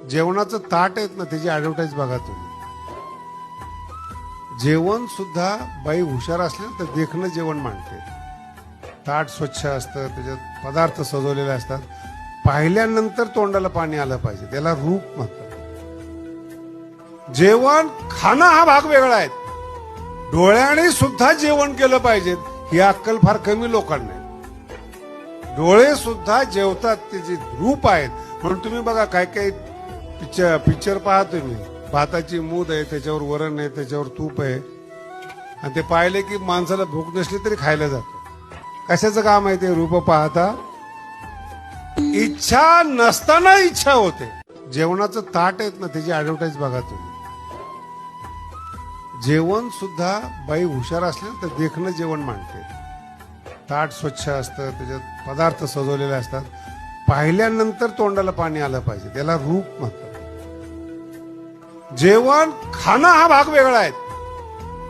जेवणाचं ताट आहेत ना त्याची ऍडव्हर्टाईज बघा तुम्ही. जेवण सुद्धा बाई हुशार असल्या तर देखणं जेवण मांडते. ताट स्वच्छ असतं, त्याच्यात पदार्थ सजवलेले असतात. पाहिल्यानंतर तोंडाला पाणी आलं पाहिजे, त्याला रूप म्हणतात. जेवण खाणं हा भाग वेगळा आहे. डोळ्याने सुद्धा जेवण केलं पाहिजे ही अक्कल फार कमी लोकांना आहे. डोळे सुद्धा जेवतात, त्याचे रूप आहेत. म्हणून तुम्ही बघा काय काय पिक्चर पहा तुम्ही, भाताची मूद आहे, त्याच्यावर वरण आहे, त्याच्यावर तूप आहे, आणि ते पाहिले की माणसाला भूक नसली तरी खायला जातं. कशाचं काम आहे ते? रूप पाहता इच्छा नसताना इच्छा होते. जेवणाचं ताट आहेत ना त्याची ऍडव्हर्टाईज बघा तुम्ही. जेवण सुद्धा बाई हुशार असल्या तर देखणं जेवण मांडते. ताट स्वच्छ असतं, त्याच्यात पदार्थ सजवलेले असतात. पाहिल्यानंतर तोंडाला पाणी आलं पाहिजे, त्याला रूप म्हणतात. जेवण खाणं हा भाग वेगळा आहे.